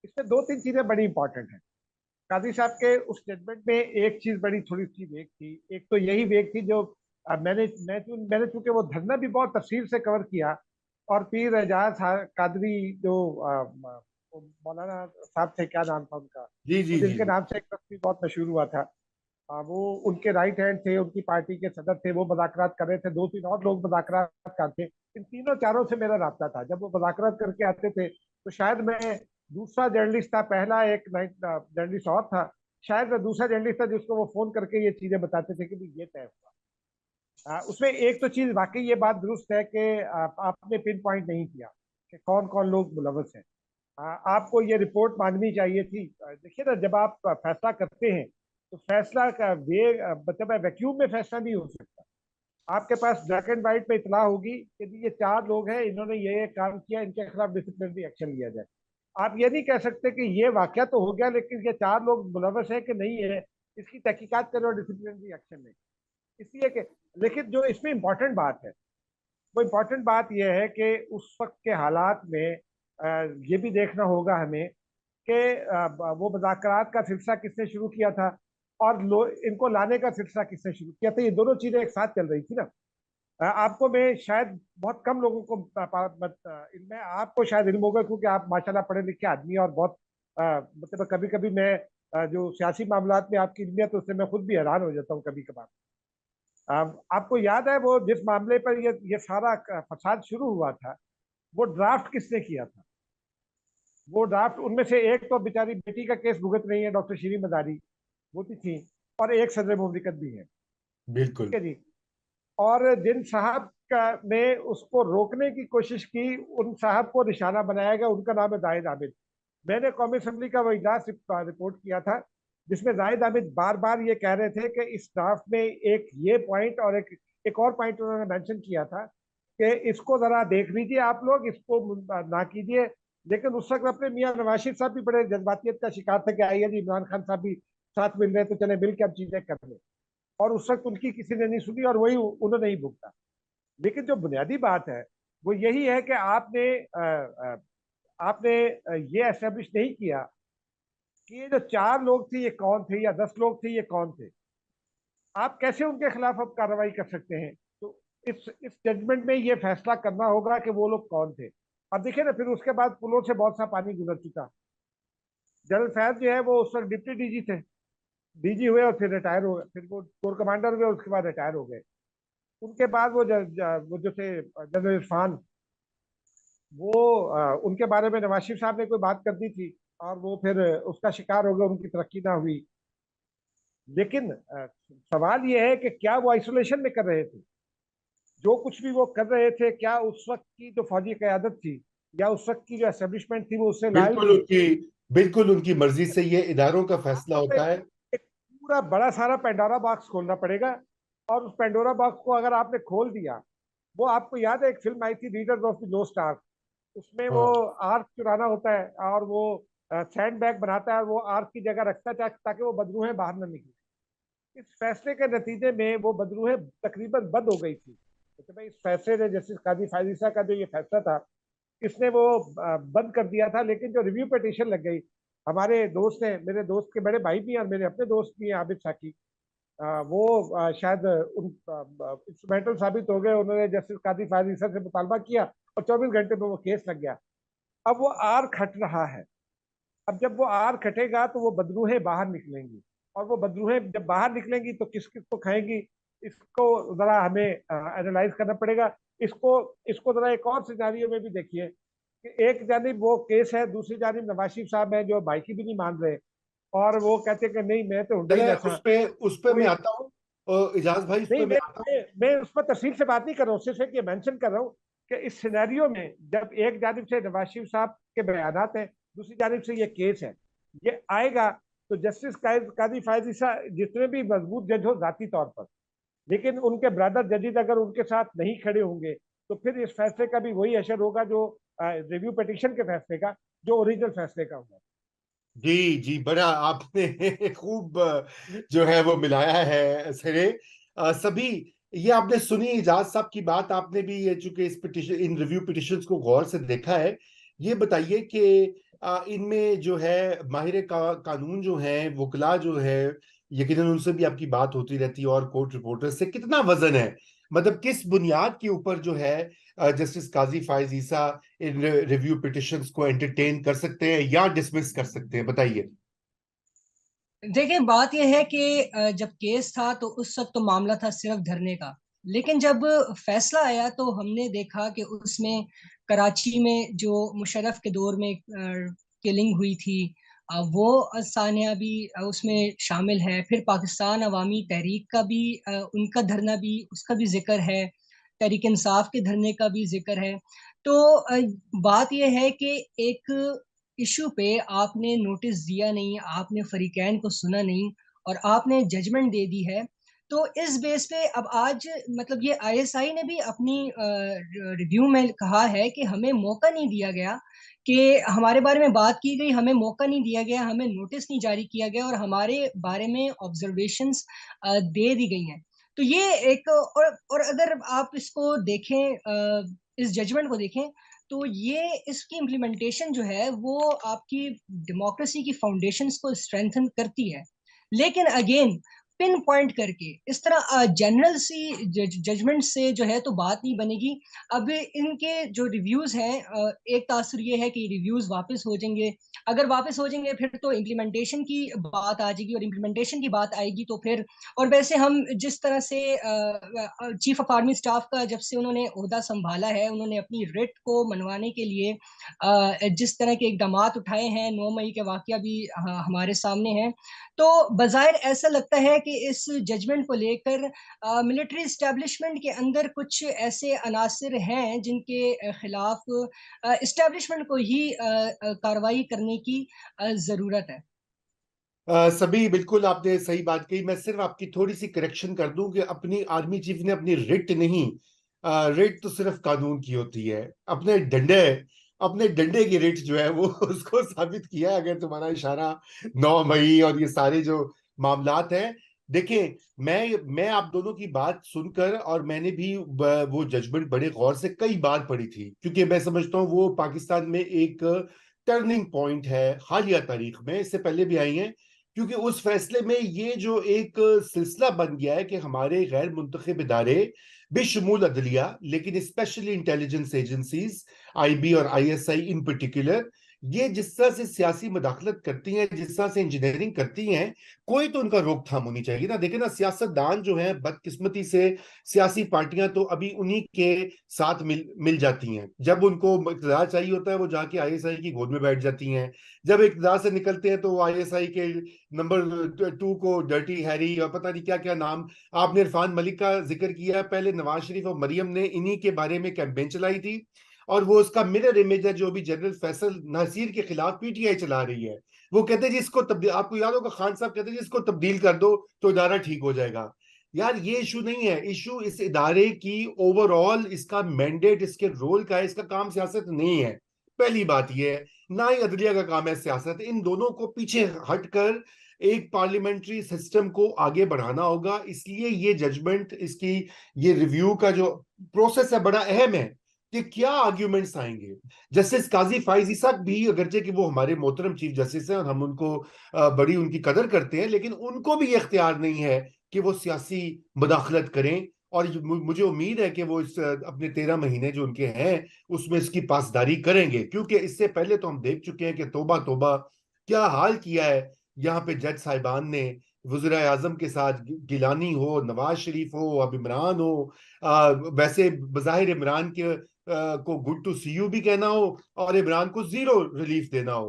इसमें दो तीन चीजें बड़ी इंपॉर्टेंट है। काजी साहब के उस जजमेंट में एक चीज बड़ी थोड़ी सी वेग थी। एक तो यही वेग थी जो मैंने चूंकि वो धरना भी बहुत तफसील से कवर किया, और पीर एजाज कादरी जो वो मौलाना साहब थे, क्या नाम था उनका, जी वो जी जी जिनके जी। नाम से एक ट्रस्ट भी बहुत मशहूर हुआ था। वो उनके राइट हैंड थे, उनकी पार्टी के सदर थे, वो मुज़ाकरात कर रहे थे, दो तीन और लोग मुज़ाकरात करते। इन तीनों चारों से मेरा राब्ता था। जब वो मुज़ाकरात करके आते थे तो शायद मैं दूसरा जर्नलिस्ट था, पहला एक जर्नलिस्ट और था, शायद मैं दूसरा जर्नलिस्ट था जिसको वो फोन करके ये चीजें बताते थे कि भाई ये तय हुआ। उसमें एक तो चीज वाकई ये बात दुरुस्त है कि आपने पिन पॉइंट नहीं किया कि कौन कौन लोग मुलवस हैं। आपको ये रिपोर्ट मांगनी चाहिए थी। देखिए ना, जब आप फैसला करते हैं तो फैसला का वे मतलब वैक्यूम में फैसला नहीं हो सकता। आपके पास ब्लैक एंड व्हाइट में इतला होगी कि ये चार लोग हैं, इन्होंने ये काम किया, इनके खिलाफ डिसिप्लिनरी एक्शन लिया जाए। आप ये नहीं कह सकते कि ये वाकया तो हो गया लेकिन ये चार लोग मुलवस है कि नहीं है, इसकी तहकीकात करो और डिसिप्लिनरी एक्शन लें। इसलिए कि लेकिन जो इसमें इंपॉर्टेंट बात है, वो इम्पोर्टेंट बात यह है कि उस वक्त के हालात में ये भी देखना होगा हमें कि वो मुज़ाकरात का सिलसिला किसने शुरू किया था और इनको लाने का सिलसिला किसने शुरू किया था। ये दोनों चीजें एक साथ चल रही थी ना। आपको मैं शायद बहुत कम लोगों को इनमें आपको शायद इल्म होगा क्योंकि आप माशाल्लाह पढ़े लिखे आदमी हैं, और बहुत मतलब कभी कभी मैं जो सियासी मामलात में आपकी इल्मियत है उससे मैं खुद भी हैरान हो जाता हूँ कभी कभार। आपको याद है वो जिस मामले पर ये सारा फसाद शुरू हुआ था, वो ड्राफ्ट किसने किया था? वो ड्राफ्ट उनमें से एक तो बेचारी बेटी का केस भुगत रही है, डॉक्टर शीरी मदारी, वो भी थी, और एक सदर मुमलिकत भी है। ठीक बिल्कुल है जी। और जिन साहब का ने उसको रोकने की कोशिश की, उन साहब को निशाना बनाया गया, उनका नाम है जाहिद आबिद। मैंने कौमी असम्बली का वो इजलास रिपोर्ट किया था जिसमें जाहिद आबिद बार बार ये कह रहे थे कि इस ड्राफ्ट में एक ये पॉइंट और एक और पॉइंट उन्होंने मेंशन किया था कि इसको जरा देख लीजिए, आप लोग इसको ना कीजिए। लेकिन उस वक्त अपने मियाँ नवाज शरीफ साहब भी बड़े जज्बातियत का शिकार थे कि आइए जी, इमरान खान साहब भी साथ मिल रहे तो चले मिल के अब चीजें कर ले। और उस वक्त उनकी किसी ने नहीं सुनी और वही उन्होंने ही भुगता। लेकिन जो बुनियादी बात है वो यही है कि आपने ये एस्टेब्लिश नहीं किया कि ये जो चार लोग थे ये कौन थे, या 10 लोग थे ये कौन थे। आप कैसे उनके खिलाफ अब कार्रवाई कर सकते हैं? तो इस जजमेंट में ये फैसला करना होगा कि वो लोग कौन थे। अब देखिए ना, फिर उसके बाद पुलों से बहुत सा पानी गुजर चुका। जनरल फैज जो है वो उस वक्त डिप्टी डीजी थे, डीजी हुए और फिर रिटायर हो गए, फिर वो कोर कमांडर हुए, उसके बाद रिटायर हो गए। उनके बाद वो जो थे जनरल इरफान, वो उनके बारे में नवाज शरीफ साहब ने कोई बात कर दी थी और वो फिर उसका शिकार हो गया, उनकी तरक्की ना हुई। लेकिन सवाल ये है कि क्या वो आइसोलेशन में कर रहे थे? जो कुछ भी वो कर रहे थे, क्या उस वक्त की जो फौजी क्यादत थी या उस वक्त की जो एस्टेब्लिशमेंट थी वो उससे लायल बिल्कुल थी? उनकी बिल्कुल उनकी मर्जी से ये इदारों का फैसला आपको होता है। एक पूरा बड़ा सारा पेंडोरा बॉक्स खोलना पड़ेगा। और उस पेंडोरा बॉक्स को अगर आपने खोल दिया, वो आपको याद है एक फिल्म आई थी leaders of the lost arc, उसमें वो हाँ आर्क चुराना होता है और वो सैंड बैग बनाता है और वो आर्क की जगह रखता है ताकि वो बदरूहें बाहर न निकले। इस फैसले के नतीजे में वो बदरूहें तकरीबन बंद हो गई थी। तो भाई इस फैसले ने, जस्टिस काजी फायजीसा का जो ये फैसला था, इसने वो बंद कर दिया था। लेकिन जो रिव्यू पिटीशन लग गई, हमारे दोस्त हैं, मेरे दोस्त के बड़े भाई भी हैं और मेरे अपने दोस्त भी हैं, आबिद साकी, वो शायद उन इंस्ट्रूमेंटल साबित हो गए। उन्होंने जस्टिस कादी फायद ईसा से मुतालबा किया और 24 घंटे में वो केस लग गया। अब वो आर खट रहा है। अब जब वो आर खटेगा तो वो बदरूहें बाहर निकलेंगी, और वो बदरूहें जब बाहर निकलेंगी तो किस किस को खाएंगी, इसको जरा हमें एनालाइज करना पड़ेगा। इसको इसको जरा एक और सिनारियो में भी देखिए कि एक जानिब वो केस है, दूसरी जानिब नवाज शरीफ साहब है जो भाई की भी नहीं मान रहे, और वो कहते हैं कि नहीं मैं तो हुंडा ही चले ना था उस पे मैं कोई। आता हूँ। इजाज भाई उस नहीं, पे मैं मैं आता हूँ। मैं मैं उस पर तफसील से बात नहीं कर रहा हूँ, सिर्फ एक ये मेंशन कर रहा हूँ कि इस सिनेरियो में जब एक जानिब से नवाज शरीफ साहब के बयानात हैं, दूसरी जानिब से ये केस है, ये आएगा, तो जस्टिस कादी फायद ईसा जितने भी मजबूत जज हो जाती तौर पर, लेकिन उनके ब्रदर जजेज अगर उनके साथ नहीं खड़े होंगे तो फिर इस फैसले का भी वही असर होगा जो रिव्यू पिटीशन के फैसले का, जो ओरिजिनल फैसले का हुआ। जी जी, बड़ा आपने खूब जो है वो मिलाया है सिरे सभी। ये आपने सुनी इजाज साहब की बात, आपने भी ये चूंकि इस पिटिशन इन रिव्यू पिटिशंस को गौर से देखा है, ये बताइए कि इनमें जो है माहिर कानून जो है, वकला जो है, यकीनन उनसे भी आपकी बात होती रहती है, और कोर्ट रिपोर्टर से कितना वजन है, मतलब किस बुनियाद के ऊपर जो है जस्टिस काजी फायज ईसा इन रिव्यू पिटिशंस को एंटरटेन कर सकते हैं या डिसमिस कर सकते हैं, बताइए। देखिए, बात यह है कि जब केस था तो उस वक्त तो मामला था सिर्फ धरने का। लेकिन जब फैसला आया तो हमने देखा कि उसमें कराची में जो मुशर्रफ के दौर में किलिंग हुई थी, वो सानिया भी उसमें शामिल है। फिर पाकिस्तान अवामी तहरीक का भी उनका धरना भी, उसका भी जिक्र है। तहरीक इंसाफ के धरने का भी जिक्र है। तो बात यह है कि एक इशू पे आपने नोटिस दिया नहीं, आपने फरीकैन को सुना नहीं, और आपने जजमेंट दे दी है। तो इस बेस पे अब आज मतलब ये आईएसआई ने भी अपनी रिव्यू में कहा है कि हमें मौका नहीं दिया गया, कि हमारे बारे में बात की गई, हमें मौका नहीं दिया गया, हमें नोटिस नहीं जारी किया गया, और हमारे बारे में ऑब्जर्वेशंस दे दी गई हैं। तो ये एक और अगर आप इसको देखें, इस जजमेंट को देखें, तो ये इसकी इम्प्लीमेंटेशन जो है वो आपकी डेमोक्रेसी की फाउंडेशंस को स्ट्रेंथन करती है। लेकिन अगेन, पिन पॉइंट करके इस तरह जनरल सी जजमेंट से जो है तो बात नहीं बनेगी। अब इनके जो रिव्यूज हैं, एक तासुर ये है कि रिव्यूज वापस हो जाएंगे। अगर वापस हो जाएंगे फिर तो इम्प्लीमेंटेशन की बात आ जाएगी, और इम्प्लीमेंटेशन की बात आएगी तो फिर, और वैसे हम जिस तरह से चीफ ऑफ आर्मी स्टाफ का जब से उन्होंने ओहदा संभाला है, उन्होंने अपनी रिट को मनवाने के लिए जिस तरह के इकदाम उठाए हैं, 9 मई के वाकया भी हमारे सामने हैं। तो बज़ाहिर ऐसा लगता है कि इस जजमेंट को लेकर मिलिट्री इस्टेब्लिशमेंट के अंदर कुछ ऐसे अनासर हैं जिनके खिलाफ इस्टेब्लिशमेंट को ही कार्रवाई करने की ज़रूरत है। सभी बिल्कुल आपने सही बात कही। मैं सिर्फ आपकी थोड़ी सी करेक्शन कर दूं कि अपनी आर्मी चीफ ने अपनी रिट नहीं, रिट तो सिर्फ कानून की होती है, अपने डंडे की रिट जो है वो उसको साबित किया है, अगर तुम्हारा इशारा 9 मई और ये सारे जो मामलात हैं। देखिए, मैं आप दोनों की बात सुनकर, और मैंने भी वो जजमेंट बड़े गौर से कई बार पढ़ी थी, क्योंकि मैं समझता हूँ वो पाकिस्तान में एक टर्निंग पॉइंट है हालिया तारीख में, इससे पहले भी आई हैं, क्योंकि उस फैसले में ये जो एक सिलसिला बन गया है कि हमारे गैर मुंतखब इदारे बेशमूल अदलिया, लेकिन स्पेशली इंटेलिजेंस एजेंसीज, आईबी और आईएसआई इन पर्टिकुलर, ये जिस तरह से सियासी मदाखलत करती हैं, जिस तरह से इंजीनियरिंग करती हैं, कोई तो उनका रोकथाम होनी चाहिए ना। देखिए ना, सियासतदान जो हैं, बदकिस्मती से सियासी पार्टियां तो अभी उन्हीं के साथ मिल जाती हैं। जब उनको इक़्तिदार चाहिए होता है वो जाके आईएसआई की गोद में बैठ जाती हैं। जब इक़्तिदार से निकलते हैं तो वो आईएसआई के नंबर 2 को डर्टी हैरी और पता नहीं क्या क्या नाम। आपने इरफान मलिक का जिक्र किया, पहले नवाज शरीफ और मरियम ने इन्हीं के बारे में कैंपेन चलाई थी, और वो उसका मिरर इमेज है जो भी जनरल फैसल नासिर के खिलाफ पीटीआई चला रही है। वो कहते हैं जिसको तब्दील, आपको याद होगा खान साहब कहते हैं जिसको तब्दील कर दो तो इदारा ठीक हो जाएगा। यार ये इशू नहीं है, इशू इस इदारे की ओवरऑल, इसका मैंडेट, इसके रोल का है, इसका काम सियासत नहीं है। पहली बात ये है, ना ही अदलिया का काम है सियासत। इन दोनों को पीछे हटकर एक पार्लियामेंट्री सिस्टम को आगे बढ़ाना होगा। इसलिए ये जजमेंट, इसकी ये रिव्यू का जो प्रोसेस है बड़ा अहम है कि क्या आर्ग्यूमेंट्स आएंगे। जस्टिस काजी फाइज इसाक भी, अगरचे कि वो हमारे मोहतरम चीफ जस्टिस हैं और हम उनको बड़ी उनकी कदर करते हैं, लेकिन उनको भी ये इख्तियार नहीं है कि वो सियासी मुदाखलत करें। और मुझे उम्मीद है कि वो इस अपने 13 महीने जो उनके हैं उसमें इसकी पासदारी करेंगे, क्योंकि इससे पहले तो हम देख चुके हैं कि तौबा तौबा क्या हाल किया है यहाँ पे जज साहिबान ने। वज़ीर आजम के साथ गिलानी हो, नवाज शरीफ हो, अब इमरान हो, वैसे बज़ाहिर इमरान के को गुड टू सी यू भी कहना हो और इमरान को जीरो रिलीफ देना हो।